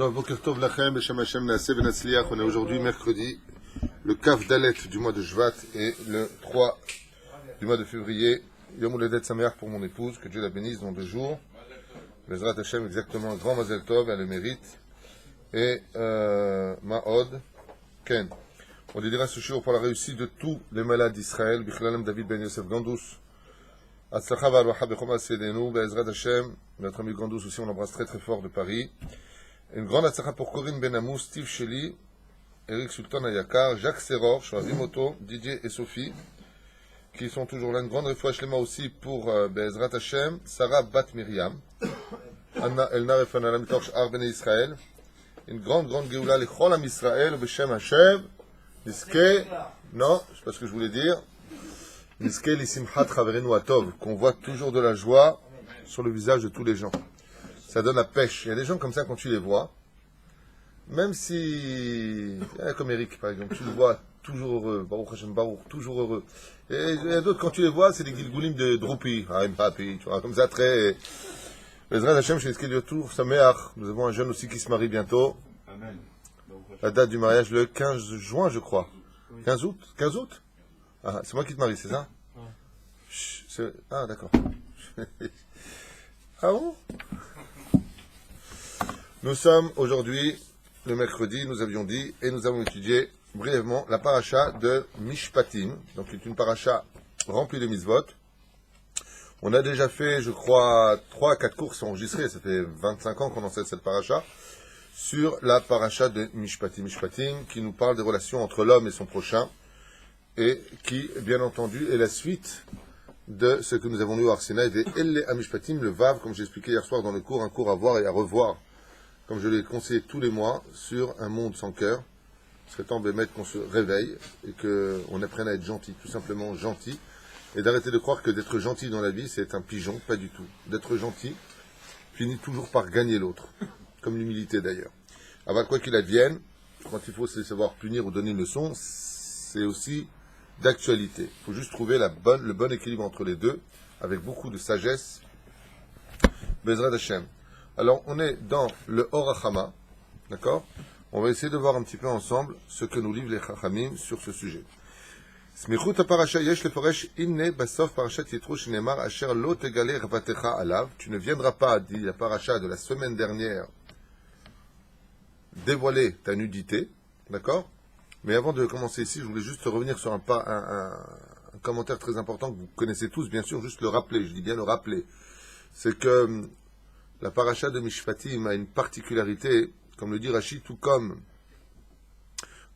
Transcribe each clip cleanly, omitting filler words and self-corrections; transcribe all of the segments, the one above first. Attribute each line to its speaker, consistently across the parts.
Speaker 1: Boker Tov Lachem, Beshem Hashem Naaseh Benatzliach. On est aujourd'hui mercredi, le Kaf Dalet du mois de Shvat et le 3 du mois de février. Yom Houledet Sameach pour mon épouse, que Dieu la bénisse dans 2 jours. Bezrat Hashem, exactement, grand Mazel Tov, elle le mérite. Et Ma'od, Ken. On dédiera ce jour pour la réussite de tous les malades d'Israël. Bichlalem David Ben Yosef Gandous. Atzlacha v'arvacha bechoma sedenu. Bezrat Hashem, notre ami Gandous aussi, on l'embrasse très très fort de Paris. Une grande atzlacha pour Corinne Benamou, Steve Shelley, Eric Sultan Ayakar, Jacques Serror, Shoavi Moto, Didier et Sophie, qui sont toujours là. Une grande refouach lema aussi pour Bezrat Hashem, Sarah Bat Miriam, Anna Elna Refana Lamitoch Arbene Israël. Une grande Géoula, les Cholam Israël, Beshem Hashem, Niske, non, je sais pas ce que je voulais dire, Niske Lissimchat Chaverenu Atov, qu'on voit toujours de la joie sur le visage de tous les gens. Ça donne la pêche. Il y a des gens comme ça, quand tu les vois, même si, comme Eric par exemple, tu le vois toujours heureux, Baruch Hashem Baruch, toujours heureux. Et il y a d'autres, quand tu les vois, c'est des Gilgulim de Droupi, I'm happy, tu vois, comme ça, très... Bezrat Hashem, chez Eskel Tour, Sameach, nous avons un jeune aussi qui se marie bientôt. Amen. La date du mariage, le 15 juin, je crois. 15 août 15 août Ah, c'est moi qui te marie, c'est ça? Ah, d'accord. Ah bon? Nous sommes aujourd'hui, le mercredi, nous avions dit, et nous avons étudié brièvement la paracha de Mishpatim, donc c'est une paracha remplie de mitzvot. On a déjà fait, je crois, 3 à 4 cours enregistrés, ça fait 25 ans qu'on enseigne cette paracha, sur la paracha de Mishpatim. Mishpatim, qui nous parle des relations entre l'homme et son prochain, et qui, bien entendu, est la suite de ce que nous avons lu au Arsinaï, des Elle Amishpatim, le Vav, comme j'ai expliqué hier soir dans le cours, un cours à voir et à revoir, comme je l'ai conseillé tous les mois, sur un monde sans cœur. Il serait temps de mettre qu'on se réveille et qu'on apprenne à être gentil, tout simplement gentil, et d'arrêter de croire que d'être gentil dans la vie, c'est un pigeon, pas du tout. D'être gentil finit toujours par gagner l'autre, comme l'humilité d'ailleurs. Alors quoi qu'il advienne, quand il faut savoir punir ou donner une leçon, c'est aussi d'actualité. Il faut juste trouver le bon équilibre entre les deux, avec beaucoup de sagesse. Bezrat Hashem. Alors, on est dans le Or HaChama, d'accord? On va essayer de voir un petit peu ensemble ce que nous livrent les Chachamim sur ce sujet. Smichut ha-parasha yesh leforesh inne basof parashat Yitro shenemar asher lo tegale rvatecha alav. Tu ne viendras pas, dit la paracha de la semaine dernière, dévoiler ta nudité, d'accord? Mais avant de commencer ici, je voulais juste revenir sur un commentaire très important que vous connaissez tous, bien sûr, juste le rappeler, je dis bien le rappeler. C'est que la paracha de Mishpatim a une particularité, comme le dit Rashi, tout comme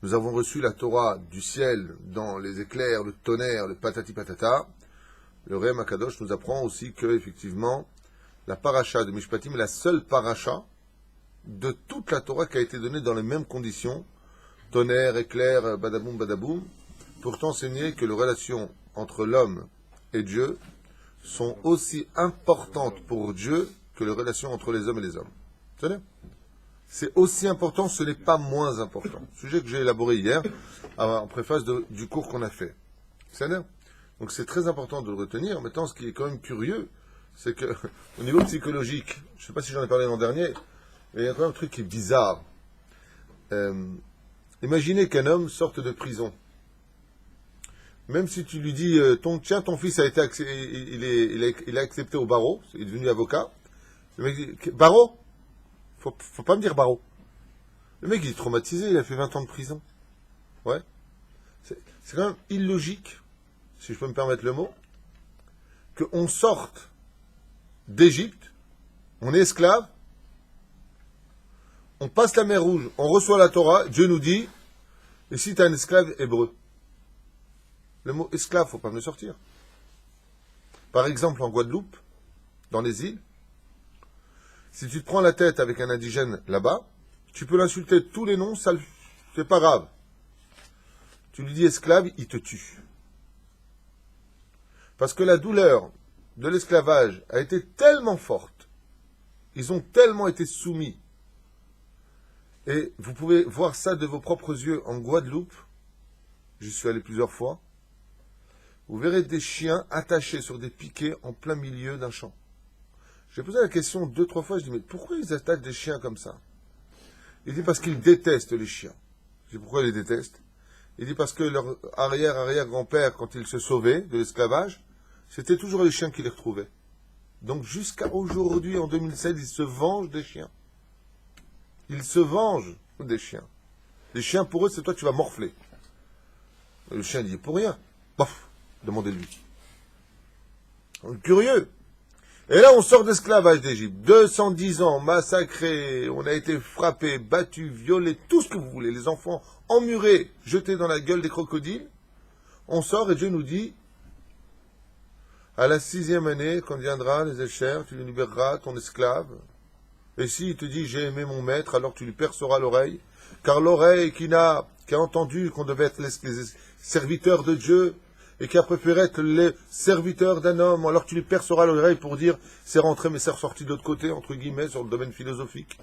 Speaker 1: nous avons reçu la Torah du ciel dans les éclairs, le tonnerre, le patati patata, le Rehem Akadosh nous apprend aussi que, effectivement, la paracha de Mishpatim est la seule paracha de toute la Torah qui a été donnée dans les mêmes conditions, tonnerre, éclair, badaboum, badaboum, pour enseigner que les relations entre l'homme et Dieu sont aussi importantes pour Dieu que les relations entre les hommes et les hommes. C'est aussi important, ce n'est pas moins important. Sujet que j'ai élaboré hier, en préface du cours qu'on a fait. Donc c'est très important de le retenir. Maintenant, ce qui est quand même curieux, c'est que au niveau psychologique, je ne sais pas si j'en ai parlé l'an dernier, mais il y a quand même un truc qui est bizarre. Imaginez qu'un homme sorte de prison. Même si tu lui dis, tiens, ton fils a été il a accepté au barreau, il est devenu avocat. Le mec dit, barreau? Faut pas me dire barreau. Le mec, il est traumatisé, il a fait 20 ans de prison. Ouais. C'est quand même illogique, si je peux me permettre le mot, qu'on sorte d'Égypte, on est esclave, on passe la mer Rouge, on reçoit la Torah, Dieu nous dit, et si tu as un esclave hébreu? Le mot esclave, faut pas me le sortir. Par exemple, en Guadeloupe, dans les îles, si tu te prends la tête avec un indigène là-bas, tu peux l'insulter de tous les noms, ça c'est pas grave. Tu lui dis esclave, il te tue. Parce que la douleur de l'esclavage a été tellement forte, ils ont tellement été soumis, et vous pouvez voir ça de vos propres yeux en Guadeloupe, j'y suis allé plusieurs fois, vous verrez des chiens attachés sur des piquets en plein milieu d'un champ. J'ai posé la question 2-3 fois, je dis, mais pourquoi ils attaquent des chiens comme ça? Il dit parce qu'ils détestent les chiens. Je dis pourquoi ils les détestent? Il dit parce que leur arrière-arrière-grand-père, quand ils se sauvaient de l'esclavage, c'était toujours les chiens qui les retrouvaient. Donc jusqu'à aujourd'hui, en 2007, ils se vengent des chiens. Ils se vengent des chiens. Les chiens, pour eux, c'est toi, tu vas morfler. Et le chien dit, pour rien. Bof, demandez-lui. Curieux. Et là, on sort d'esclavage d'Égypte. 210 ans, massacrés, on a été frappés, battus, violés, tout ce que vous voulez. Les enfants emmurés, jetés dans la gueule des crocodiles. On sort et Dieu nous dit, à la 6e année, quand viendra les échers, tu libéreras ton esclave. Et s'il te dit, j'ai aimé mon maître, alors tu lui perceras l'oreille. Car l'oreille qui a entendu qu'on devait être les serviteurs de Dieu, et qui a préféré être les serviteurs d'un homme, alors tu lui perceras l'oreille pour dire, c'est rentré mais c'est ressorti de l'autre côté, entre guillemets, sur le domaine philosophique.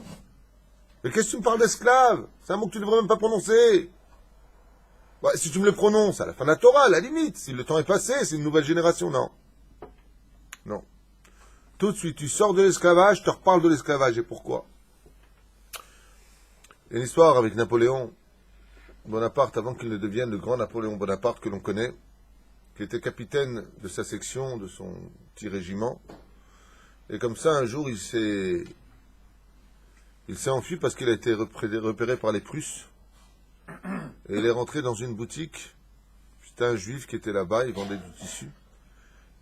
Speaker 1: Mais qu'est-ce que tu me parles d'esclave? C'est un mot que tu ne devrais même pas prononcer. Ouais, si tu me le prononces, à la fin de la Torah, à la limite, si le temps est passé, c'est une nouvelle génération, non. Non. Tout de suite, tu sors de l'esclavage, je te reparle de l'esclavage, et pourquoi? Il y a une histoire avec Napoléon Bonaparte, avant qu'il ne devienne le grand Napoléon Bonaparte que l'on connaît, qui était capitaine de sa section, de son petit régiment. Et comme ça, un jour, il s'est enfui parce qu'il a été repéré par les Prusses. Et il est rentré dans une boutique. C'était un juif qui était là-bas, il vendait du tissu.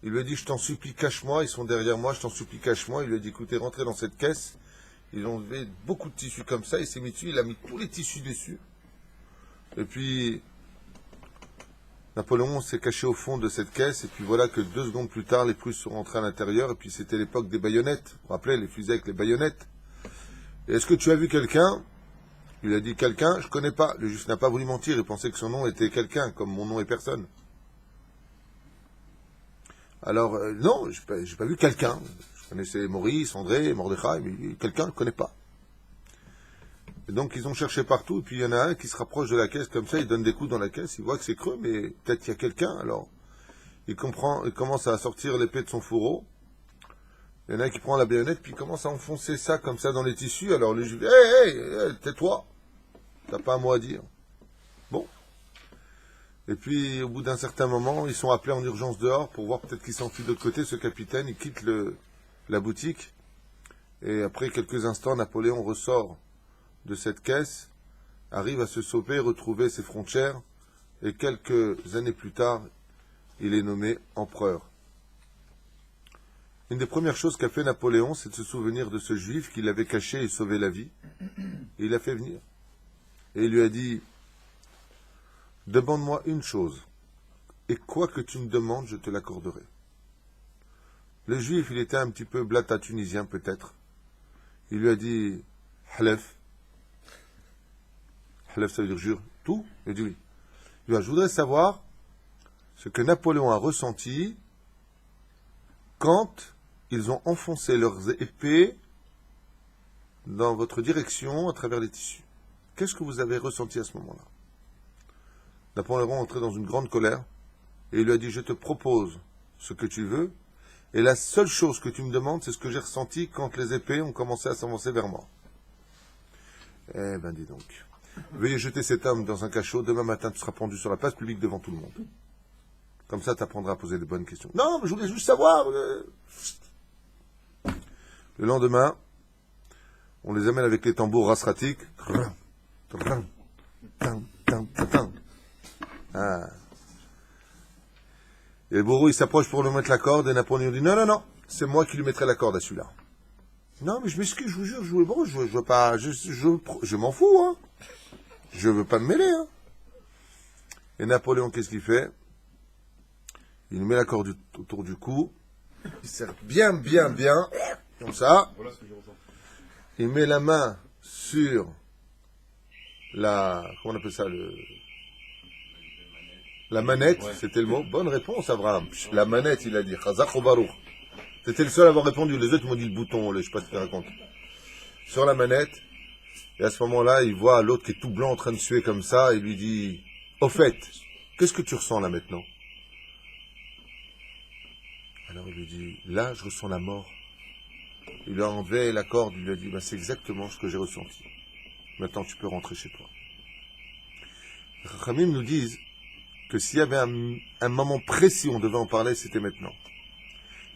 Speaker 1: Il lui a dit, je t'en supplie, cache-moi, ils sont derrière moi, je t'en supplie, cache-moi. Il lui a dit, écoutez, rentrez dans cette caisse. Ils ont levé beaucoup de tissus comme ça, il s'est mis dessus, il a mis tous les tissus dessus. Et puis, Napoléon s'est caché au fond de cette caisse, et puis voilà que 2 secondes plus tard, les Prusses sont rentrés à l'intérieur, et puis c'était l'époque des baïonnettes. Vous vous rappelez, les fusils avec les baïonnettes. Et est-ce que tu as vu quelqu'un? Il a dit, quelqu'un, je connais pas. Le juif n'a pas voulu mentir, il pensait que son nom était quelqu'un, comme mon nom est personne. Alors, non, j'ai pas vu quelqu'un. Je connaissais Maurice, André, Mordechai, mais quelqu'un, je ne connais pas. Et donc, ils ont cherché partout, et puis il y en a un qui se rapproche de la caisse comme ça, il donne des coups dans la caisse, il voit que c'est creux, mais peut-être qu'il y a quelqu'un, alors il commence à sortir l'épée de son fourreau. Il y en a un qui prend la baïonnette, puis il commence à enfoncer ça comme ça dans les tissus, alors le juif dit, hé, tais-toi, t'as pas un mot à dire. Bon. Et puis, au bout d'un certain moment, ils sont appelés en urgence dehors pour voir peut-être qu'il s'enfuit de l'autre côté, ce capitaine, il quitte la boutique, et après quelques instants, Napoléon ressort de cette caisse, arrive à se sauver, retrouver ses frontières, et quelques années plus tard, il est nommé empereur. Une des premières choses qu'a fait Napoléon, c'est de se souvenir de ce juif qui l'avait caché et sauvé la vie, et il l'a fait venir. Et il lui a dit, demande-moi une chose, et quoi que tu me demandes, je te l'accorderai. Le juif, il était un petit peu blata tunisien peut-être. Il lui a dit, halef. Halef, ça veut dire jure. Tout? Il a dit oui. Il lui a dit, je voudrais savoir ce que Napoléon a ressenti quand ils ont enfoncé leurs épées dans votre direction à travers les tissus. Qu'est-ce que vous avez ressenti à ce moment-là? Napoléon est entré dans une grande colère et il lui a dit, je te propose ce que tu veux et la seule chose que tu me demandes, c'est ce que j'ai ressenti quand les épées ont commencé à s'avancer vers moi. Eh ben dis donc. Veuillez jeter cet homme dans un cachot, demain matin tu seras pendu sur la place publique devant tout le monde. Comme ça tu apprendras à poser des bonnes questions. Non, mais je voulais juste savoir. Le lendemain, on les amène avec les tambours rasratiques. Ah. Et le bourreau, il s'approche pour lui mettre la corde, et Napoléon dit, non, c'est moi qui lui mettrai la corde à celui-là. Non, mais je m'excuse, je vous jure, je veux pas, je m'en fous, hein. Je veux pas me mêler, hein. Et Napoléon, qu'est-ce qu'il fait? Il lui met la corde autour du cou, il serre bien, comme ça. Voilà ce que je ressens. Il met la main sur comment on appelle ça, la manette, ouais. C'était le mot. Bonne réponse, Abraham. La manette, il a dit. Chazak ou Baruch. C'était le seul à avoir répondu. Les autres m'ont dit le bouton, je sais pas ce qu'il raconte. Sur la manette. Et à ce moment-là, il voit l'autre qui est tout blanc en train de suer comme ça. Et il lui dit, au fait, qu'est-ce que tu ressens là maintenant? Alors il lui dit, là, je ressens la mort. Il lui a enlevé la corde. Il lui a dit, c'est exactement ce que j'ai ressenti. Maintenant, tu peux rentrer chez toi. Les Chachamim nous disent que s'il y avait un moment précis où on devait en parler, c'était maintenant.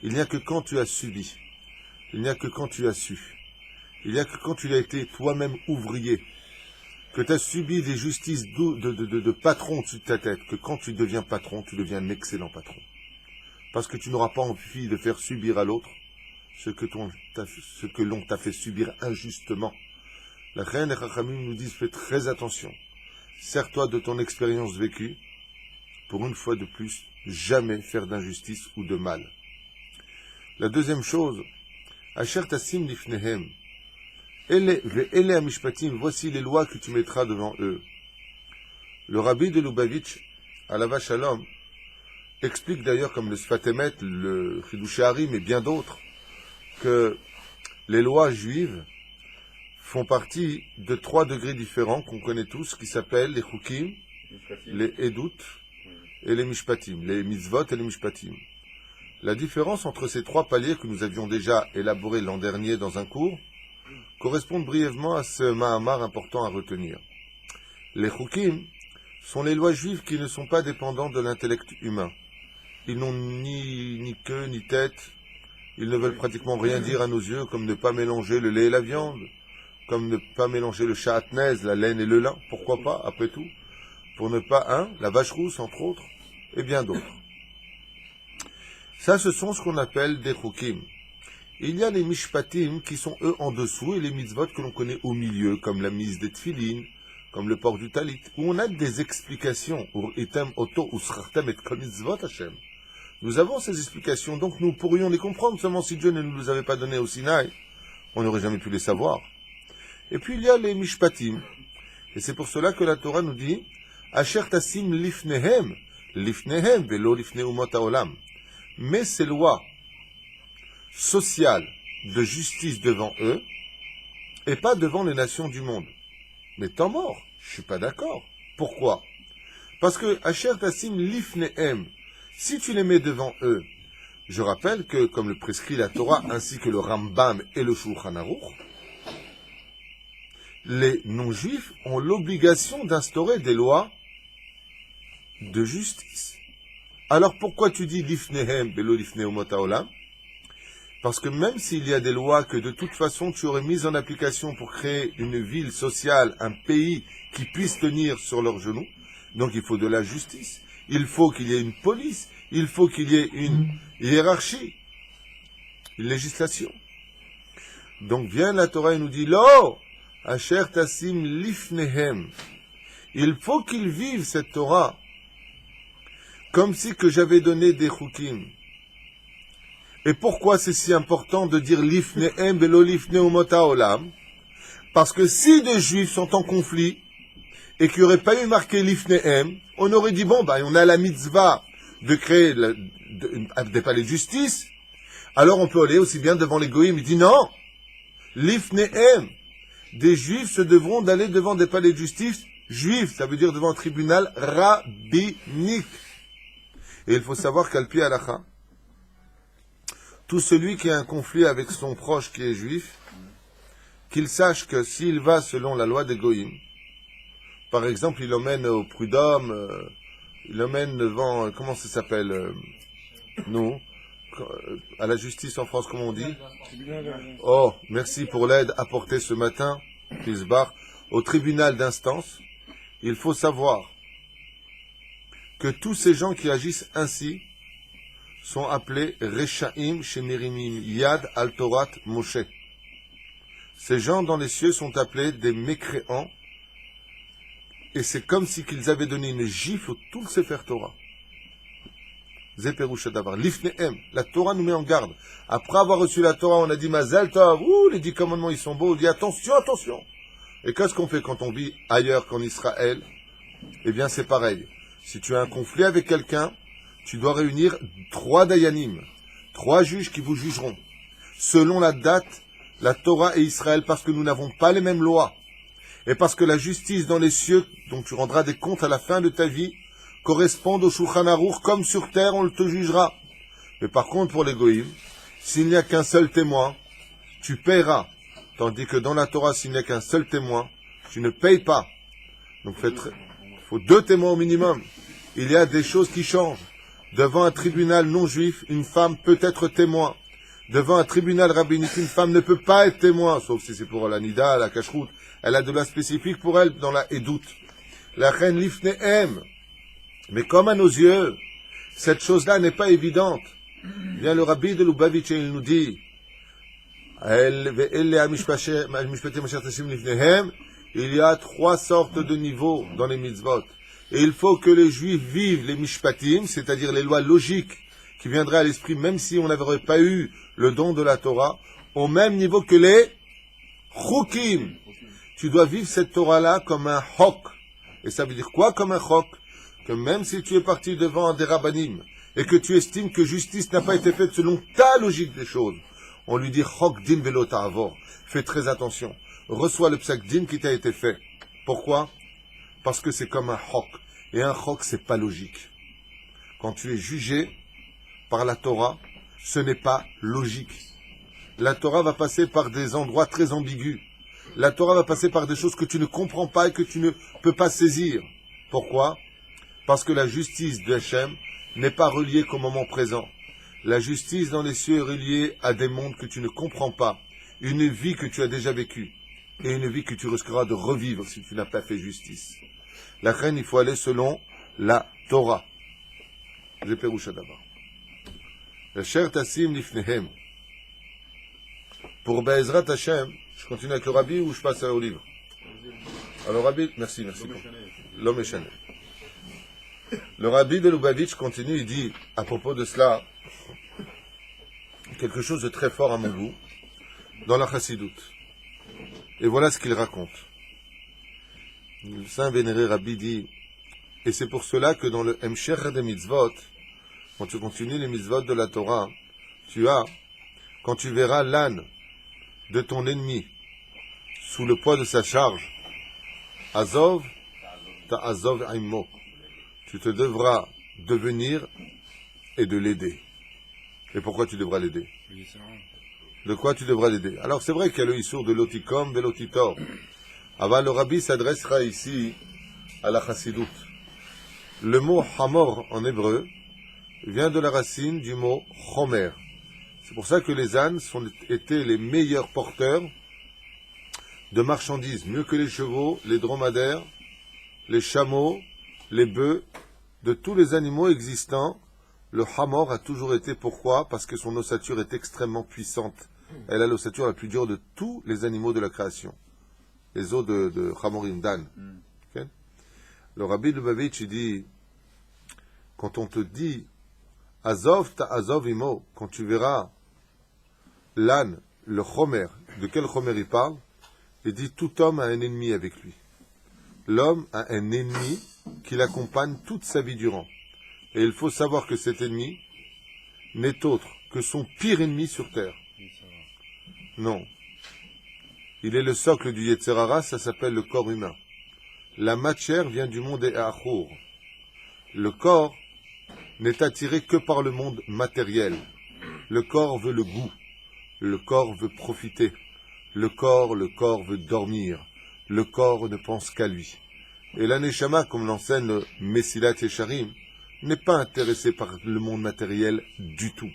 Speaker 1: Il n'y a que quand tu as subi, il n'y a que quand tu as su, il n'y a que quand tu as été toi-même ouvrier, que tu as subi des justices de patron au-dessus de ta tête, que quand tu deviens patron, tu deviens un excellent patron. Parce que tu n'auras pas envie de faire subir à l'autre ce que l'on t'a fait subir injustement. La reine et Chachamim nous disent, fais très attention. Sers-toi de ton expérience vécue, pour une fois de plus, jamais faire d'injustice ou de mal. La deuxième chose, Asher tassim lifnehem, ele amishpatim, voici les lois que tu mettras devant eux. Le rabbi de Lubavitch, Alava Shalom, explique d'ailleurs comme le Sfat Emet, le Chidush Harim et bien d'autres, que les lois juives font partie de 3 degrés différents qu'on connaît tous, qui s'appellent les Chukim, les Edut et les Mishpatim, les Mitzvot et les Mishpatim. La différence entre ces 3 paliers que nous avions déjà élaborés l'an dernier dans un cours correspond brièvement à ce Mahamar important à retenir. Les Chukim sont les lois juives qui ne sont pas dépendantes de l'intellect humain. Ils n'ont ni queue ni tête, ils ne veulent pratiquement rien dire à nos yeux, comme ne pas mélanger le lait et la viande, comme ne pas mélanger le sha'atnez, la laine et le lin, pourquoi pas, après tout, pour ne pas, la vache rousse, entre autres, et bien d'autres. Ça, ce sont ce qu'on appelle des chukim. Il y a les mishpatim qui sont eux en dessous, et les mitzvot que l'on connaît au milieu, comme la mise des tfilin, comme le port du talit, où on a des explications, etem oto usrartem et kol mitzvot Hashem. Nous avons ces explications, donc nous pourrions les comprendre, seulement si Dieu ne nous les avait pas données au Sinaï, on n'aurait jamais pu les savoir. Et puis il y a les mishpatim, et c'est pour cela que la Torah nous dit, Asher tassim lifnehem velo lifne umot haolam. Mais ces lois sociales de justice devant eux, et pas devant les nations du monde. Mais tant mort, je suis pas d'accord. Pourquoi? Parce que Asher tassim lifnehem, si tu les mets devant eux, je rappelle que, comme le prescrit la Torah, ainsi que le Rambam et le Shulchan Aruch, les non-juifs ont l'obligation d'instaurer des lois de justice. Alors pourquoi tu dis lifnehem velo lifne umot haolam? Parce que même s'il y a des lois que de toute façon tu aurais mises en application pour créer une ville sociale, un pays qui puisse tenir sur leurs genoux, donc il faut de la justice. Il faut qu'il y ait une police, il faut qu'il y ait une hiérarchie, une législation. Donc vient la Torah et nous dit, Lo, Asher tassim lifnehem. Il faut qu'ils vivent cette Torah comme si que j'avais donné des chukim. Et pourquoi c'est si important de dire lifnehem velo lifne umot haolam? Parce que si deux juifs sont en conflit, et qu'il n'y aurait pas eu marqué lifnehem, on aurait dit, bon, on a la mitzvah de créer des palais de justice, alors on peut aller aussi bien devant les goïms. Il dit non, lifnehem, des juifs se devront d'aller devant des palais de justice juifs, ça veut dire devant un tribunal rabbinique. Et il faut savoir qu'al pi halacha, tout celui qui a un conflit avec son proche qui est juif, qu'il sache que s'il va selon la loi des goïms, par exemple, il l'emmène au prud'homme, il l'emmène devant, comment ça s'appelle, nous, à la justice en France, comment on dit? Oh, merci pour l'aide apportée ce matin, Kisbar, au tribunal d'instance. Il faut savoir que tous ces gens qui agissent ainsi sont appelés Rechaim Shemirimim Yad al Torat Moshe. Ces gens dans les cieux sont appelés des mécréants. Et c'est comme si qu'ils avaient donné une gifle au tout le Sefer Torah. Zeperush Adavar. Lifnehem. La Torah nous met en garde. Après avoir reçu la Torah, on a dit Mazal Tov. Les 10 commandements, ils sont beaux. On dit attention, attention. Et qu'est-ce qu'on fait quand on vit ailleurs qu'en Israël? Eh bien, c'est pareil. Si tu as un conflit avec quelqu'un, tu dois réunir 3 dayanim. 3 juges qui vous jugeront. Selon la date, la Torah et Israël, parce que nous n'avons pas les mêmes lois. Et parce que la justice dans les cieux, dont tu rendras des comptes à la fin de ta vie, correspond au Shulchan Aruch, comme sur terre, on te jugera. Mais par contre, pour les goïms, s'il n'y a qu'un seul témoin, tu paieras. Tandis que dans la Torah, s'il n'y a qu'un seul témoin, tu ne payes pas. Donc il faut 2 témoins au minimum. Il y a des choses qui changent. Devant un tribunal non juif, une femme peut être témoin. Devant un tribunal rabbinique, une femme ne peut pas être témoin, sauf si c'est pour la nida, la cacheroute. Elle a de loi spécifique pour elle dans la édoute. La reine l'ifnehem. Mais comme à nos yeux, cette chose-là n'est pas évidente. Bien le rabbi de Lubavitch, il nous dit, il y a 3 sortes de niveaux dans les mitzvot. Et il faut que les juifs vivent les mishpatim, c'est-à-dire les lois logiques qui viendraient à l'esprit, même si on n'avait pas eu le don de la Torah, au même niveau que les chukim. Tu dois vivre cette Torah-là comme un chok. Et ça veut dire quoi comme un chok? Que même si tu es parti devant des rabbanim, et que tu estimes que justice n'a pas été faite selon ta logique des choses, on lui dit chok din velo ta'avor. Fais très attention. Reçois le psak din qui t'a été fait. Pourquoi? Parce que c'est comme un chok. Et un chok, c'est pas logique. Quand tu es jugé par la Torah, ce n'est pas logique. La Torah va passer par des endroits très ambigus. La Torah va passer par des choses que tu ne comprends pas et que tu ne peux pas saisir. Pourquoi? Parce que la justice de Hachem n'est pas reliée qu'au moment présent. La justice dans les cieux est reliée à des mondes que tu ne comprends pas. Une vie que tu as déjà vécue. Et une vie que tu risqueras de revivre si tu n'as pas fait justice. La reine, il faut aller selon la Torah. Je pérouche d'abord. Cher Tassim Lifnehem. Pour Be'ezrat Hashem, je continue avec le rabbi ou je passe au livre? Alors, rabbi, merci. L'homme est chané. Le rabbi de Lubavitch continue, il dit, à propos de cela, quelque chose de très fort à mon goût, dans la chassidoute. Et voilà ce qu'il raconte. Le saint vénéré rabbi dit, et c'est pour cela que dans le Hemshech des mitzvot, quand tu continues les mitzvot de la Torah, quand tu verras l'âne de ton ennemi sous le poids de sa charge, Azov, ta Azov Aimo, tu te devras devenir et de l'aider. Et pourquoi tu devras l'aider? De quoi tu devras l'aider? Alors c'est vrai qu'il y a le issour de l'otikom, de l'otitor. Avant, le rabbi s'adressera ici à la chassidoute. Le mot hamor en hébreu vient de la racine du mot chomer. C'est pour ça que les ânes étaient les meilleurs porteurs de marchandises, mieux que les chevaux, les dromadaires, les chameaux, les bœufs, de tous les animaux existants. Le hamor a toujours été, pourquoi? Parce que son ossature est extrêmement puissante. Elle a l'ossature la plus dure de tous les animaux de la création. Les os de Hamorim, d'âne. Okay? Le rabbi Lubavitch, il dit, quand on te dit Azov ta Azov imo, quand tu verras l'âne, le chomer, de quel chomer il parle? Il dit tout homme a un ennemi avec lui. L'homme a un ennemi qui l'accompagne toute sa vie durant. Et il faut savoir que cet ennemi n'est autre que son pire ennemi sur terre. Non. Il est le socle du Yetzer Hara, ça s'appelle le corps humain. La matière vient du monde E'achur. Le corps n'est attiré que par le monde matériel. Le corps veut le goût. Le corps veut profiter. Le corps veut dormir. Le corps ne pense qu'à lui. Et l'Aneshama, comme l'enseigne le Messilat Yesharim, n'est pas intéressé par le monde matériel du tout.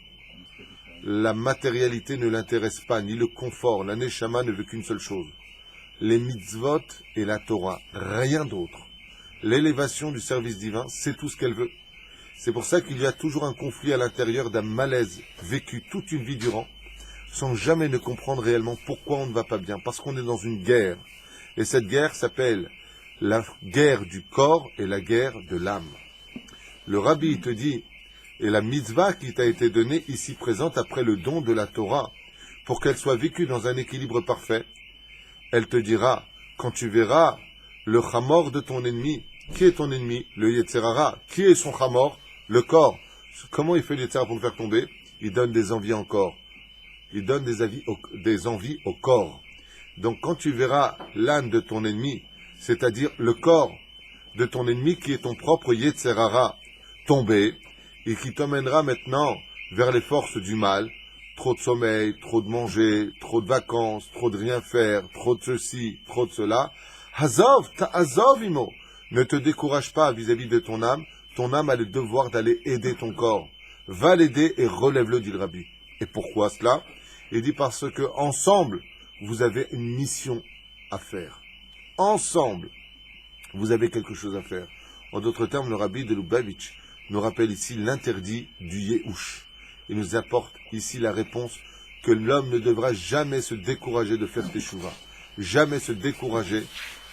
Speaker 1: La matérialité ne l'intéresse pas, ni le confort. La Neshama ne veut qu'une seule chose. Les mitzvot et la Torah, rien d'autre. L'élévation du service divin, c'est tout ce qu'elle veut. C'est pour ça qu'il y a toujours un conflit à l'intérieur d'un malaise vécu toute une vie durant, sans jamais ne comprendre réellement pourquoi on ne va pas bien. Parce qu'on est dans une guerre. Et cette guerre s'appelle la guerre du corps et la guerre de l'âme. Le rabbi te dit, et la mitzvah qui t'a été donnée ici présente après le don de la Torah, pour qu'elle soit vécue dans un équilibre parfait, elle te dira, quand tu verras le chamor de ton ennemi, qui est ton ennemi? Le Yetzer Hara. Qui est son chamor? Le corps. Comment il fait le Yetzer Hara pour le faire tomber? Il donne des envies encore. Il donne des envies au corps. Donc quand tu verras l'âne de ton ennemi, c'est-à-dire le corps de ton ennemi qui est ton propre Yetzer Hara, tomber, et qui t'emmènera maintenant vers les forces du mal, trop de sommeil, trop de manger, trop de vacances, trop de rien faire, trop de ceci, trop de cela, Hazov, ta'azov imo. Ne te décourage pas vis-à-vis de ton âme. Ton âme a le devoir d'aller aider ton corps. Va l'aider et relève-le, dit le Rabbi. Et pourquoi cela? Il dit parce que ensemble, vous avez une mission à faire. Ensemble, vous avez quelque chose à faire. En d'autres termes, le Rabbi de Lubavitch nous rappelle ici l'interdit du Yehush. Il nous apporte ici la réponse que l'homme ne devra jamais se décourager de faire teshuva. Jamais se décourager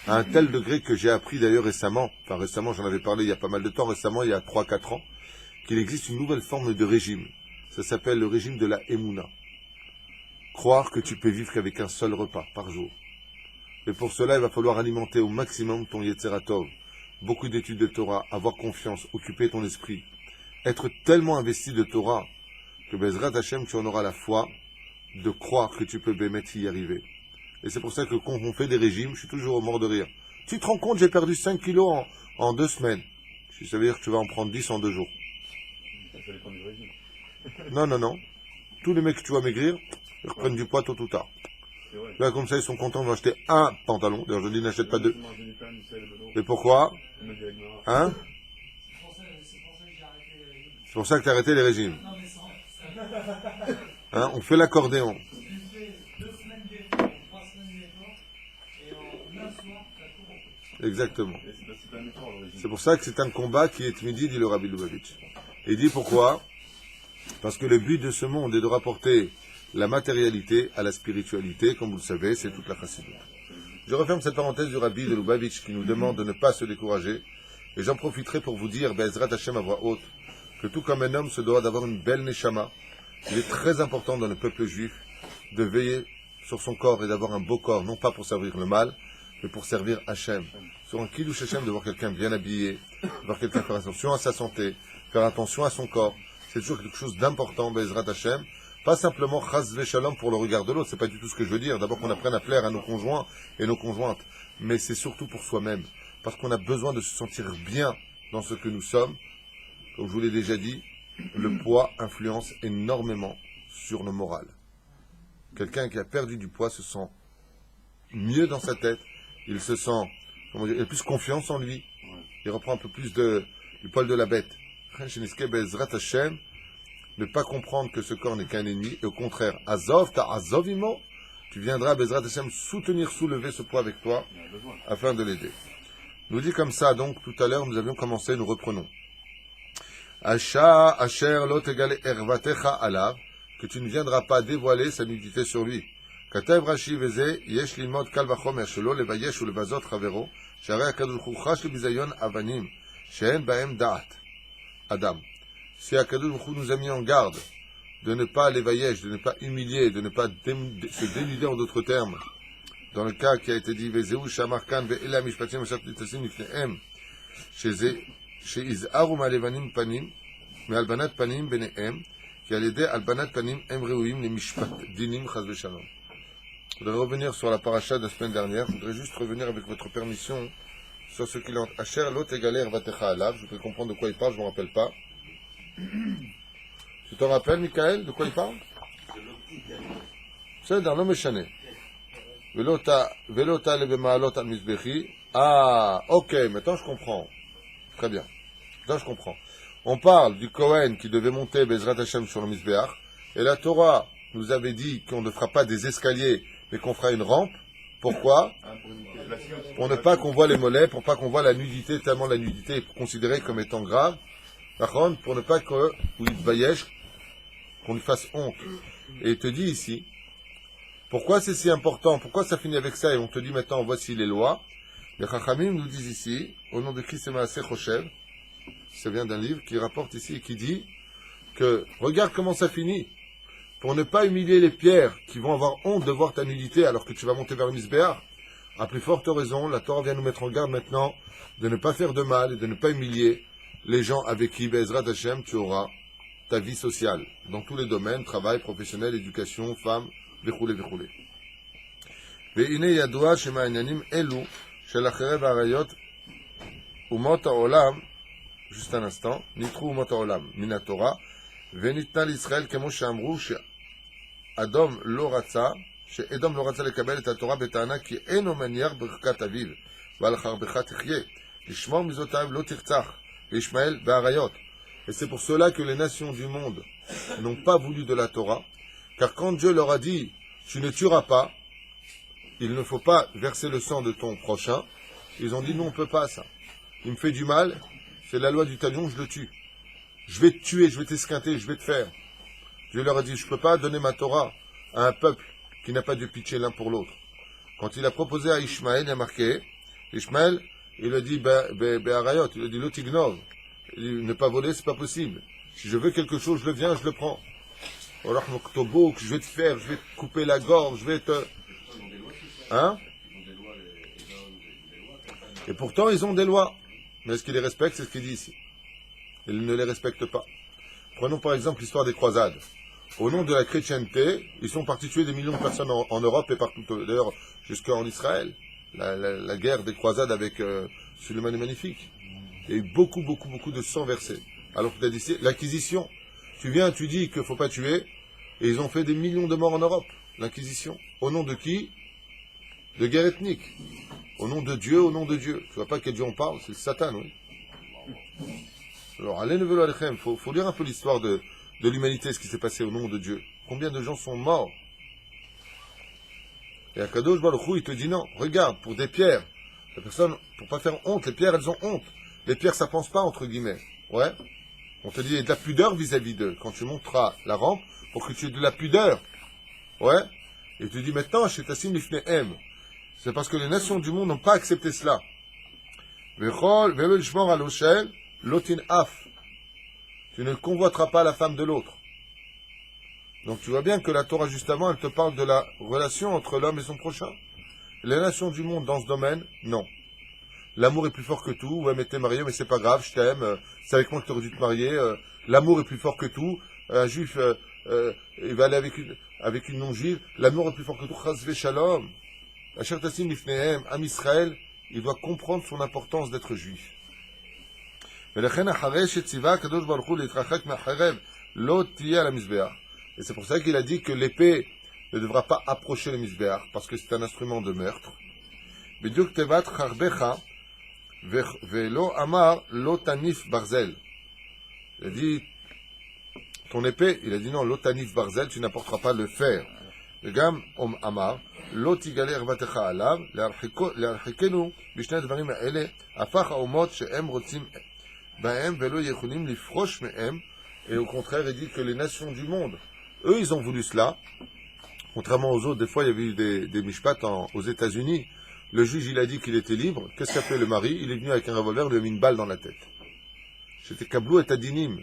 Speaker 1: à un tel degré que j'ai appris d'ailleurs récemment, j'en avais parlé il y a pas mal de temps, récemment il y a 3-4 ans, qu'il existe une nouvelle forme de régime. Ça s'appelle le régime de la Emouna. Croire que tu peux vivre qu'avec un seul repas par jour. Et pour cela, il va falloir alimenter au maximum ton Yetzera Tov. Beaucoup d'études de Torah, avoir confiance, occuper ton esprit. Être tellement investi de Torah que Bezrat Hashem, tu en auras la foi de croire que tu peux y arriver. Et c'est pour ça que quand on fait des régimes, je suis toujours au mort de rire. Tu te rends compte, j'ai perdu 5 kilos en 2 semaines. Ça veut dire que tu vas en prendre 10 en 2 jours.
Speaker 2: Ça dépend du régime.
Speaker 1: Non. Tous les mecs que tu vois maigrir, ils reprennent du poids tôt ou tard. Là, comme ça, ils sont contents d'acheter un pantalon. D'ailleurs, je dis, n'achète pas deux. Et pourquoi? Hein? C'est pour ça que tu as arrêté les régimes. Hein? On fait l'accordéon. Exactement. C'est pour ça que c'est un combat qui est midi, dit le Rabbi Lubavitch. Et il dit pourquoi? Parce que le but de ce monde est de rapporter la matérialité à la spiritualité, comme vous le savez, c'est toute la chassidut. Je referme cette parenthèse du Rabbi de Lubavitch qui nous demande de ne pas se décourager. Et j'en profiterai pour vous dire, Be'ezrat Hashem à voix haute, que tout comme un homme se doit d'avoir une belle neshama, il est très important dans le peuple juif de veiller sur son corps et d'avoir un beau corps, non pas pour servir le mal, mais pour servir Hashem. Sur un kiddush Hashem, de voir quelqu'un bien habillé, de voir quelqu'un faire attention à sa santé, faire attention à son corps, c'est toujours quelque chose d'important, Be'ezrat Hashem. Pas simplement chas v'shalom pour le regard de l'autre, c'est pas du tout ce que je veux dire. D'abord qu'on apprenne à plaire à nos conjoints et nos conjointes, mais c'est surtout pour soi-même, parce qu'on a besoin de se sentir bien dans ce que nous sommes. Comme je vous l'ai déjà dit, le poids influence énormément sur nos morales. Quelqu'un qui a perdu du poids se sent mieux dans sa tête, il se sent, il a plus confiance en lui, il reprend un peu plus du poil de la bête. Ne pas comprendre que ce corps n'est qu'un ennemi, et au contraire, Azov, ta Azovimo, tu viendras, Bezrat Hashem, soulever ce poids avec toi, afin de l'aider. Nous dit comme ça, donc, tout à l'heure, nous avions commencé, nous reprenons. Asha, Asher, lot égale ervatecha alav, que tu ne viendras pas dévoiler sa nudité sur lui. Katev Rashi veze, yesh limod kal vachomer shelo, levayesh ou levazot chavero, share akadosh hu chash lebizayon avanim, shehen bahem da'at. Adam. Si Akadosh Baruch Hu nous a mis en garde de ne pas l'évayesh, de ne pas humilier, de ne pas se dénuder en d'autres termes, dans le cas qui a été dit, Vezeu shamarkan ve'ela mishpatim ashat litasim lifnehem, she'izharu ma'alevanim panim, me'albanat panim benehem, qui a l'aider albanat panim em reuim les mishpat dinim chaz v'shalom. Je voudrais revenir sur la paracha de la semaine dernière. Je voudrais juste revenir avec votre permission sur ce qu'il en Asher lot égalé ervatecha alav. Je voudrais comprendre de quoi il parle, je ne me rappelle pas. Tu t'en rappelles, Michael, de quoi il parle? C'est dans l'homme échané. Velota lebemaalot al mizbechi. Ah, ok, maintenant je comprends. Très bien. Maintenant je comprends. On parle du Kohen qui devait monter Bezrat Hashem sur le Mizbeach. Et la Torah nous avait dit qu'on ne fera pas des escaliers, mais qu'on fera une rampe. Pourquoi? Pour ne pas qu'on voit les mollets, pour pas qu'on voit la nudité, tellement la nudité est considérée comme étant grave. Pour ne pas qu'on lui fasse honte. Et il te dit ici, pourquoi c'est si important, pourquoi ça finit avec ça, et on te dit maintenant, voici les lois. Les Chachamim nous disent ici, au nom de Christ et Maaseh Choshev, ça vient d'un livre qui rapporte ici et qui dit que, regarde comment ça finit, pour ne pas humilier les pierres qui vont avoir honte de voir ta nudité alors que tu vas monter vers le Mizbeach, à plus forte raison, la Torah vient nous mettre en garde maintenant de ne pas faire de mal et de ne pas humilier les gens avec qui, Be'ezrat Hashem, tu auras ta vie sociale, dans tous les domaines, travail, professionnel, éducation, femme, v'choulé. Ve'ine yadoua shema inyanim elu, shel acherev ha'arayot, umot ha'olam, juste un instant, nitru umot ha'olam, min Torah, ve'nitna l'Israël kemo she'amru, she'adom lo ratza, שאדום לא רצה לקבל את התורה בטענה כי אינו מניח ברכת אביו, ועל חרבך תחיה. לשמור מזותיו לא תרצח, וישמעאל באריות. Et c'est pour cela que les nations du monde n'ont pas voulu de la Torah, car quand Dieu leur a dit « tu ne tueras pas », il ne faut pas verser le sang de ton prochain, ils ont dit « non, on ne peut pas ça. Il me fait du mal, c'est la loi du talion, je le tue. Je vais te tuer, je vais t'esquinter, je vais te faire. » Dieu leur a dit « je ne peux pas donner ma Torah à un peuple qui n'a pas de pitié l'un pour l'autre. » Quand il a proposé à Ishmaël, il a marqué, Ishmaël, il a dit Be'arayot, il a dit Lotignov. Ne pas voler, c'est pas possible. Si je veux quelque chose, je le viens, je le prends. Alors, je vais te faire, je vais te couper la gorge, je vais te... Hein? Et pourtant, ils ont des lois. Mais est-ce qu'ils les respectent? C'est ce qu'il dit ici. Ils ne les respectent pas. Prenons par exemple l'histoire des croisades. Au nom de la chrétienté, ils sont partis tuer des millions de personnes en Europe et partout, d'ailleurs, jusqu'en Israël. La guerre des croisades avec Suleiman le Magnifique. Il y a eu beaucoup de sang versé. Alors que tu as dit, l'acquisition. Tu viens, tu dis qu'il ne faut pas tuer, et ils ont fait des millions de morts en Europe. L'inquisition. Au nom de qui? De guerre ethnique. Au nom de Dieu, au nom de Dieu. Tu vois pas quel Dieu on parle? C'est le Satan, oui. Alors, allez, il faut lire un peu l'histoire de l'humanité, ce qui s'est passé au nom de Dieu. Combien de gens sont morts? Et Akadosh Baruch Hu, il te dit non, regarde, pour des pierres, la personne, pour pas faire honte, les pierres, elles ont honte. Les pierres, ça pense pas, entre guillemets. Ouais. On te dit, il y a de la pudeur vis-à-vis d'eux. Quand tu monteras la rampe, pour que tu aies de la pudeur. Ouais. Et tu dis maintenant, chez Tassim Lifnehem. C'est parce que les nations du monde n'ont pas accepté cela. Vechol, velo lishmor al oshel, lotin af. Tu ne convoiteras pas la femme de l'autre. Donc tu vois bien que la Torah, juste avant, elle te parle de la relation entre l'homme et son prochain. Les nations du monde, dans ce domaine, non. L'amour est plus fort que tout. Ouais, mais t'es marié, mais c'est pas grave, je t'aime. C'est avec moi que t'aurais dû te marier. L'amour est plus fort que tout. Un juif, il va aller avec une non-juive. L'amour est plus fort que tout. Chazve shalom. Asher tassim lifnehem, Am Israël, il doit comprendre son importance d'être juif. Et c'est pour ça qu'il a dit que l'épée ne devra pas approcher le misbéach, parce que c'est un instrument de meurtre. Bediuk tevat charbecha velo amar lo tanif barzel. Il a dit ton épée, il a dit non, lo tanif barzel, tu n'apporteras pas le fer. Le gam om amar lo tigale ervatecha alav learchikenu b'shnei dvarim ha'ele apach ha'omot she'em rotzim ba'em velo yechulim lifrosh me'em. Et au contraire, il dit que les nations du monde, eux, ils ont voulu cela. Contrairement aux autres, des fois, il y avait eu des mishpat aux États-Unis. Le juge, il a dit qu'il était libre. Qu'est-ce qu'a fait le mari? Il est venu avec un revolver, lui a mis une balle dans la tête. C'était Kablou et Adinim.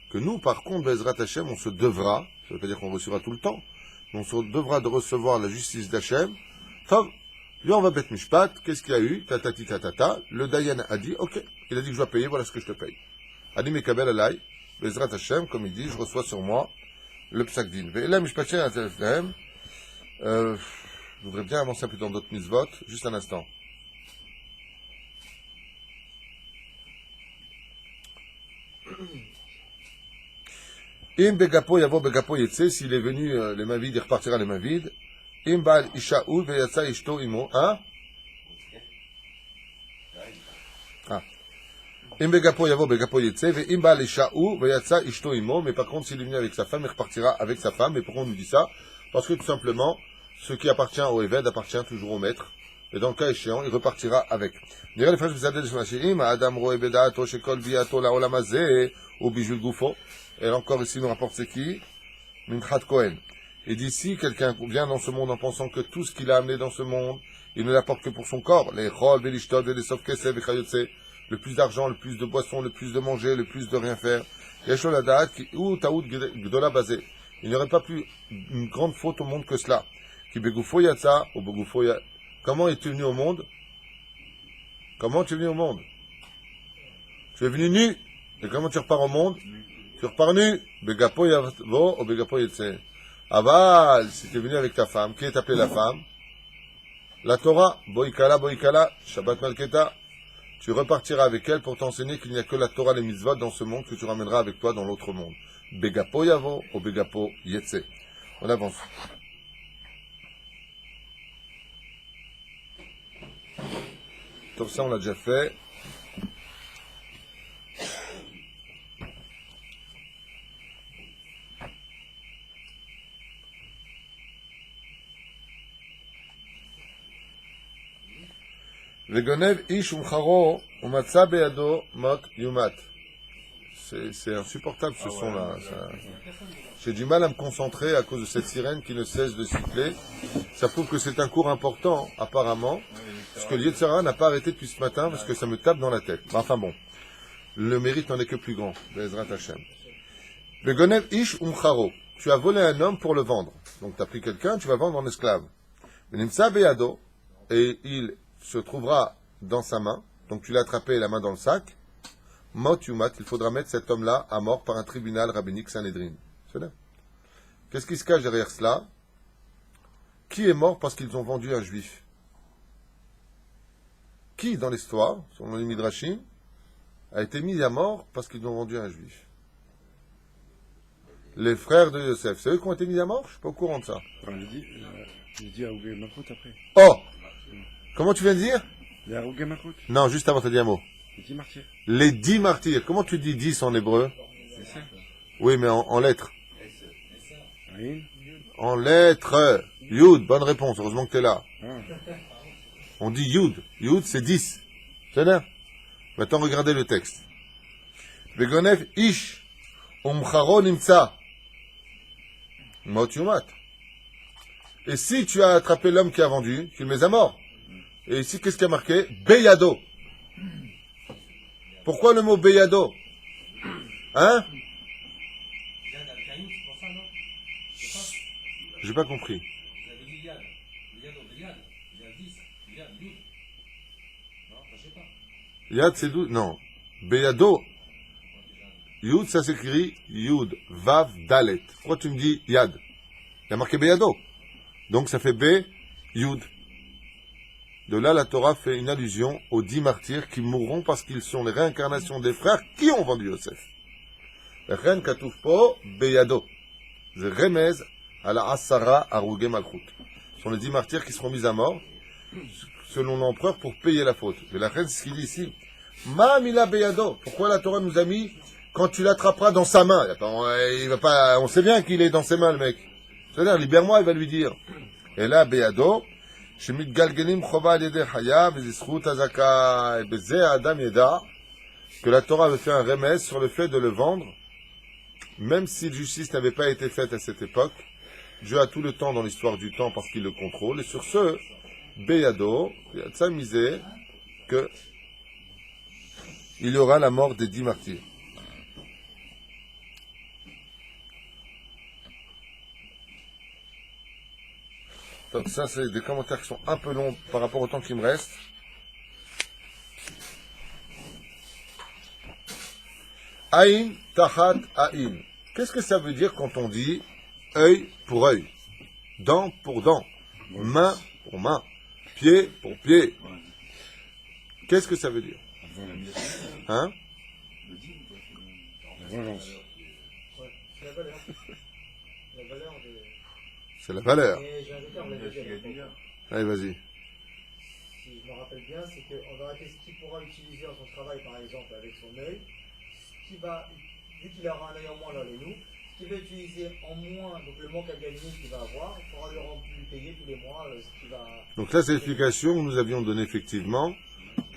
Speaker 1: Que nous, par contre, Bezrat Hashem, on se devra, ça ne veut pas dire qu'on recevra tout le temps, mais on se devra de recevoir la justice d'Hachem. Tov, lui, on va bête mishpat. Qu'est-ce qu'il y a eu? Tatati tatata. Le Dayan a dit, ok. Il a dit que je dois payer, voilà ce que je te paye. Adi Mekabel Alay, Bezrat Hashem, comme il dit, je reçois sur moi le psak din. Ve'ela mishpatchen atzalem. Je voudrais bien avancer un peu dans d'autres mitzvot. Juste un instant. Im begapo yavo begapo yetse. S'il est venu les mains vides, il repartira les mains vides. Im bal isha'u veyatsa ishto imo. Hein? Ah. Im begapo yavo begapo yetse. Ve im bal isha'u veyatsa ishto imo. Mais par contre, s'il est venu avec sa femme, il repartira avec sa femme. Et pourquoi on nous dit ça? Parce que tout simplement, ce qui appartient au Eved appartient toujours au maître. Et dans le cas échéant, il repartira avec. Et encore ici, nous rapporte c'est qui? Minchat Cohen. Et d'ici, quelqu'un vient dans ce monde en pensant que tout ce qu'il a amené dans ce monde, il ne l'apporte que pour son corps. Les chol, les lishtod, les sof kesev, les chayotse. Le plus d'argent, le plus de boissons, le plus de manger, le plus de rien faire. Il n'y aurait pas plus une grande faute au monde que cela. Comment es-tu venu au monde? Comment tu es venu au monde? Tu es venu nu. Et comment tu repars au monde? Tu repars nu. Begapo yavo ou begapo yetse. Aval, si tu es venu avec ta femme, qui est appelée la femme? La Torah, boikala, Shabbat Malketa. Tu repartiras avec elle pour t'enseigner qu'il n'y a que la Torah, les mitzvot dans ce monde que tu ramèneras avec toi dans l'autre monde. Begapo yavo ou begapo yetse. On avance. Donc ça, on l'a déjà fait. Vegonev ish umcharo umatza beyado mot yumat. C'est insupportable ce son-là. J'ai du mal à me concentrer à cause de cette sirène qui ne cesse de siffler. Ça prouve que c'est un cours important, apparemment, parce que Yetzer Hara n'a pas arrêté depuis ce matin, parce que ça me tape dans la tête. Enfin bon, le mérite n'en est que plus grand. Be'ezrat Hashem. Vegonev ish umcharo. Tu as volé un homme pour le vendre. Donc tu as pris quelqu'un, tu vas vendre en esclave. Venimtza beyado, et il se trouvera dans sa main. Donc tu l'as attrapé la main dans le sac. Mot yumat, il faudra mettre cet homme-là à mort par un tribunal rabbinique Sanhedrin. C'est là. Qu'est-ce qui se cache derrière cela? Qui est mort parce qu'ils ont vendu un juif? Qui, dans l'histoire, selon les Midrashim, a été mis à mort parce qu'ils ont vendu un juif? Les frères de Yosef. C'est eux qui ont été mis à mort? Je ne suis pas au courant de ça.
Speaker 2: Il dit à Ougé Makrout après.
Speaker 1: Oh! Comment tu viens de dire?
Speaker 2: Il y a Ougé Makrout.
Speaker 1: Non, juste avant, tu as dit un mot.
Speaker 2: Les 10 martyrs.
Speaker 1: Les 10 martyrs. Comment tu dis 10 en hébreu?
Speaker 2: C'est ça.
Speaker 1: Oui, mais en lettres.
Speaker 2: Aïn.
Speaker 1: En lettres. Yud, bonne réponse. Heureusement que tu es là. On dit Yud. Yud, c'est 10. C'est là. Maintenant, regardez le texte. Begonef ish umcharo nimtza mot yumat. Et si tu as attrapé l'homme qui a vendu, tu le mets à mort. Et ici, qu'est-ce qui a marqué? Beyado. Pourquoi le mot Beyado? Hein? J'ai pas compris. Yad, c'est d'où? Non. Beyado. Yud, ça s'écrit Yud, Vav, Dalet. Pourquoi tu me dis Yad? Il y a marqué Beyado. Donc ça fait B, Yud. De là, la Torah fait une allusion aux 10 martyrs qui mourront parce qu'ils sont les réincarnations des frères qui ont vendu Yosef. Ren katouf po beyado. C'est remez à la Asara Arugé Malchut. Ce sont les 10 martyrs qui seront mis à mort selon l'empereur pour payer la faute. Mais la reine, c'est ce qu'il dit ici. Ma mila beyado. Pourquoi la Torah nous a mis quand tu l'attraperas dans sa main? Il va pas, on sait bien qu'il est dans ses mains, le mec. C'est-à-dire, libère-moi, il va lui dire. Et là, beyado. Que la Torah avait fait un remède sur le fait de le vendre, même si justice n'avait pas été faite à cette époque. Dieu a tout le temps dans l'histoire du temps parce qu'il le contrôle. Et sur ce, Beyado, il y a de ça misé que il y aura la mort des 10 martyrs. Donc ça, c'est des commentaires qui sont un peu longs par rapport au temps qui me reste. Aïn, tachat, aïn. Qu'est-ce que ça veut dire quand on dit œil pour œil, dent pour dent, main pour main, pied pour pied? Qu'est-ce que ça veut dire? Hein?
Speaker 2: La vengeance.
Speaker 1: C'est la valeur.
Speaker 3: Et j'ai un détail, on l'a déjà dit.
Speaker 1: Allez, vas-y.
Speaker 3: Si je me rappelle bien, c'est qu'on va arrêter ce qu'il pourra utiliser dans son travail, par exemple, avec son œil. Qui va, vu qu'il aura un œil en moins dans les nous, ce qu'il va utiliser en moins, donc le manque à gagner qu'il va avoir, il pourra lui payer tous les mois ce qu'il va.
Speaker 1: Donc là, c'est l'explication que nous avions donnée effectivement.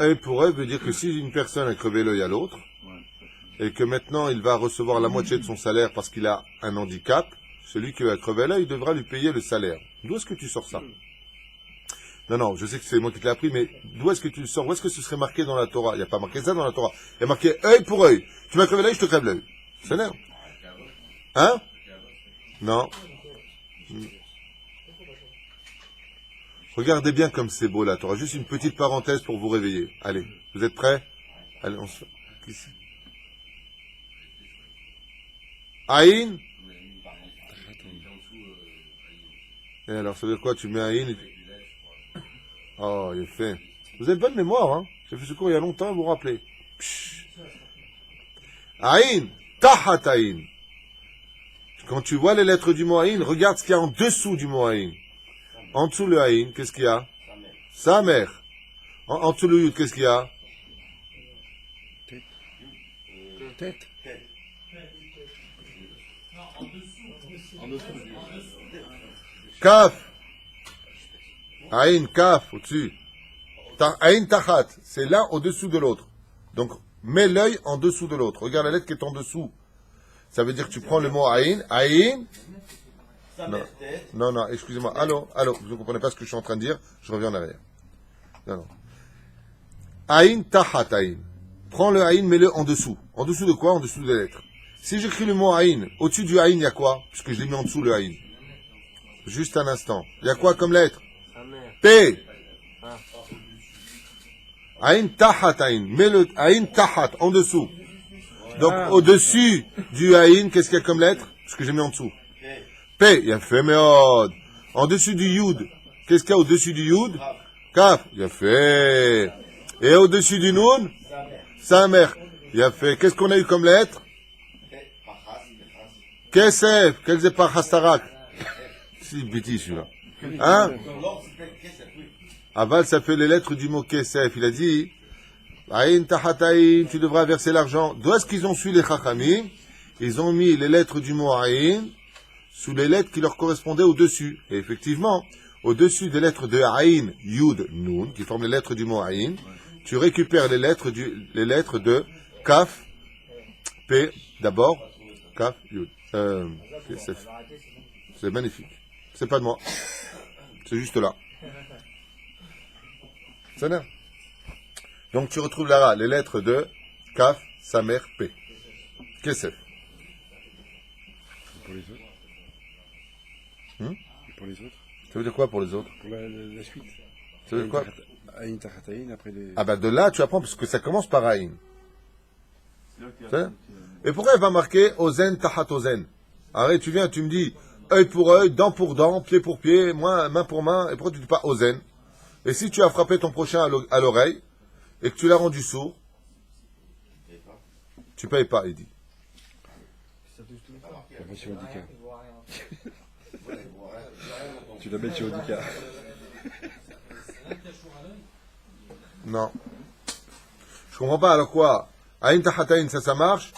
Speaker 1: Œil pour œil veut dire que si une personne a crevé l'œil à l'autre, et que maintenant il va recevoir la moitié de son salaire parce qu'il a un handicap, celui qui a crevé l'œil devra lui payer le salaire. D'où est-ce que tu sors ça? Non, je sais que c'est moi qui te l'ai appris, mais d'où est-ce que tu le sors? Où est-ce que ce serait marqué dans la Torah? Il n'y a pas marqué ça dans la Torah. Il y a marqué œil pour œil. Tu m'as crevé l'œil, je te crève l'œil. C'est l'air. Hein? Non. Regardez bien comme c'est beau la Torah. Juste une petite parenthèse pour vous réveiller. Allez, vous êtes prêts? Allez, on se... Aïn? Et alors, ça veut dire quoi? Tu mets Aïn et... Oh, il est fait. Vous avez bonne mémoire, hein? J'ai fait ce cours il y a longtemps, vous vous rappelez. Aïn, tahat Aïn. Quand tu vois les lettres du mot Aïn, regarde ce qu'il y a en dessous du mot Aïn. En dessous le Aïn, qu'est-ce qu'il y a? Sa mère. En dessous le Yud, qu'est-ce qu'il y a?
Speaker 2: Tête.
Speaker 1: Kaf. Aïn, Kaf, au-dessus. Aïn, Tachat. C'est l'un au-dessous de l'autre. Donc, mets l'œil en dessous de l'autre. Regarde la lettre qui est en dessous. Ça veut dire que tu prends le mot Aïn. Aïn. Non, excusez-moi. Allô, vous ne comprenez pas ce que je suis en train de dire. Je reviens en arrière. Non. Aïn, Tachat, Aïn. Prends le Aïn, mets-le en dessous. En dessous de quoi? En dessous des lettres. Si j'écris le mot Aïn, au-dessus du Aïn, il y a quoi? Puisque je l'ai mis en dessous, le Aïn. Juste un instant. Il y a quoi comme lettre? P. Aïn Tahat Aïn. Mets le Aïn Tahat en dessous. Donc, au-dessus du Aïn, qu'est-ce qu'il y a comme lettre? Ce que j'ai mis en dessous. P. Il y a fait Meod. En dessous du Yud. Qu'est-ce qu'il y a au-dessus du Yud? Kaf. Il y a fait. Et au-dessus du Nun? Samer. Il y a fait. Qu'est-ce qu'on a eu comme lettre? Kesef. Quel c'est pas Hastarak? C'est une bêtise, celui-là. Hein? Aval, ça fait les lettres du mot Kesef. Il a dit, Aïn Tahataïn, tu devras verser l'argent. D'où est-ce qu'ils ont su les Chachamim? Ils ont mis les lettres du mot Aïn sous les lettres qui leur correspondaient au-dessus. Et effectivement, au-dessus des lettres de Aïn, Yud, Nun, qui forment les lettres du mot Aïn, tu récupères les lettres de Kaf, P, d'abord, Kaf, Yud. Kesef. C'est magnifique. C'est pas de moi. C'est juste là. Ça n'a. Donc tu retrouves là les lettres de Kaf, Samer, P. Kesef.
Speaker 2: Pour les autres. Et pour les autres.
Speaker 1: Ça veut dire quoi pour les autres?
Speaker 2: Pour la suite.
Speaker 1: Ça veut dire quoi?
Speaker 2: Aïn Tachataïn, après les...
Speaker 1: Ah bah de là tu apprends parce que ça commence par Aïn. Et pourquoi il va marquer Ozen Tahat Ozen? Arrête, tu viens, tu me dis œil pour œil, dent pour dent, pied pour pied, main pour main, et pourquoi tu dis pas Ozen? Et si tu as frappé ton prochain à l'oreille, et que tu l'as rendu sourd, tu payes pas, il dit.
Speaker 2: La mets sur Odika. Tu la mets sur Odika.
Speaker 1: Non. Je comprends pas, alors quoi? Aïn Tahataïn, ça marche?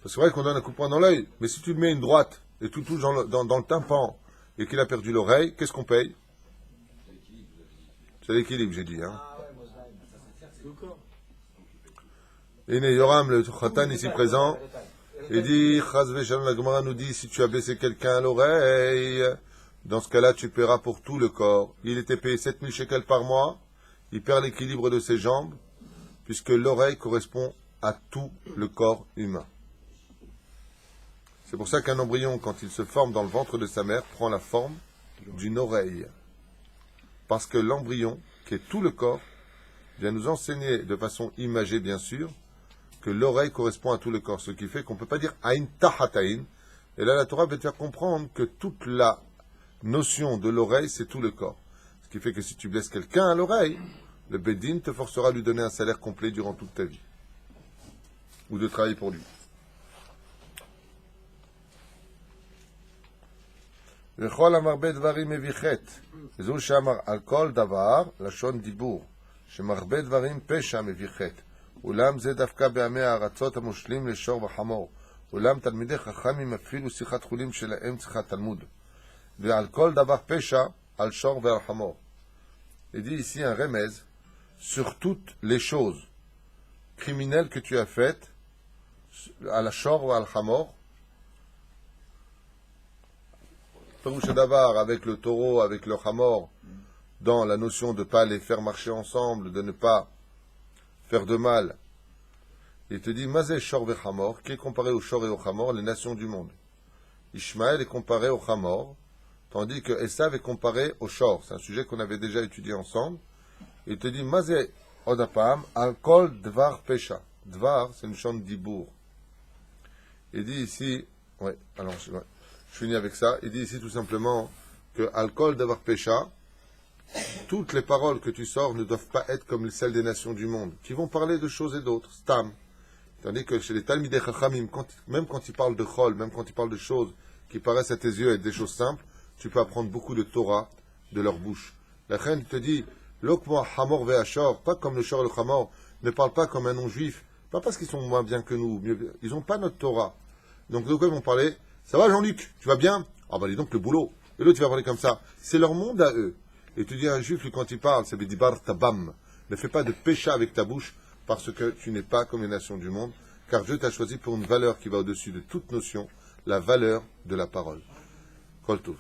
Speaker 1: Parce que c'est vrai qu'on donne un coup de poing dans l'œil, mais si tu le mets une droite, et tout touche dans le tympan, et qu'il a perdu l'oreille, qu'est-ce qu'on paye? C'est l'équilibre, j'ai dit, hein. Et Yoram, le Khatan ici présent, il dit, Chazve Shalom, la Gemara nous dit, si tu as blessé quelqu'un à l'oreille, dans ce cas-là, tu paieras pour tout le corps. Il était payé 7000 shekels par mois, il perd l'équilibre de ses jambes, puisque l'oreille correspond à tout le corps humain. C'est pour ça qu'un embryon, quand il se forme dans le ventre de sa mère, prend la forme d'une oreille. Parce que l'embryon, qui est tout le corps, vient nous enseigner de façon imagée, bien sûr, que l'oreille correspond à tout le corps. Ce qui fait qu'on ne peut pas dire Aïn Tahataïn. Et là, la Torah va te faire comprendre que toute la notion de l'oreille, c'est tout le corps. Ce qui fait que si tu blesses quelqu'un à l'oreille, le Bédin te forcera à lui donner un salaire complet durant toute ta vie. Ou de travailler pour lui. וכל המרבה דברים מביחת, וזהו שאמר על כל דבר לשון דיבור, שמרבה דברים פשע מביחת, אולם זה דווקא בימי הארצות המושלים לשור וחמור, אולם תלמידי חכמים אפילו שיחת חולין שלהם צריכת תלמוד, ועל כל דבר פשע על שור ועל חמור. Il dit ici un remèze sur toutes les choses criminelles que tu as faites, à la shor ou à al-hamor, avec le taureau, avec le hamor, dans la notion de ne pas les faire marcher ensemble, de ne pas faire de mal. Il te dit, Mazé Shor ve Hamor, qui est comparé au Shor et au Hamor, les nations du monde. Ishmaël est comparé au Hamor, tandis que Esav est comparé au Shor. C'est un sujet qu'on avait déjà étudié ensemble. Il te dit, Mazé Odapam, Al-Kol Dvar Pesha. Dvar, c'est une chante d'Ibour. Il dit ici, je finis avec ça. Il dit ici tout simplement que Al-Kol Dvar Pesha, toutes les paroles que tu sors ne doivent pas être comme celles des nations du monde, qui vont parler de choses et d'autres, stam. Tandis que chez les Talmidei Chachamim, même quand ils parlent de chol, même quand ils parlent de choses qui paraissent à tes yeux être des choses simples, tu peux apprendre beaucoup de Torah de leur bouche. La reine te dit, Lokmo Hamor Ve'ashor, pas comme le Shor et le Hamor, ne parlent pas comme un non-juif, pas parce qu'ils sont moins bien que nous, ils n'ont pas notre Torah. Donc de quoi ils vont parler? Ça va Jean-Luc, tu vas bien? Ah bah dis donc le boulot. Et l'autre il va parler comme ça. C'est leur monde à eux. Et tu dis à un juif, lui, quand il parle, c'est Bidibar Tabam. Ne fais pas de pécha avec ta bouche, parce que tu n'es pas comme les nations du monde, car Dieu t'a choisi pour une valeur qui va au-dessus de toute notion, la valeur de la parole. Kol Tov.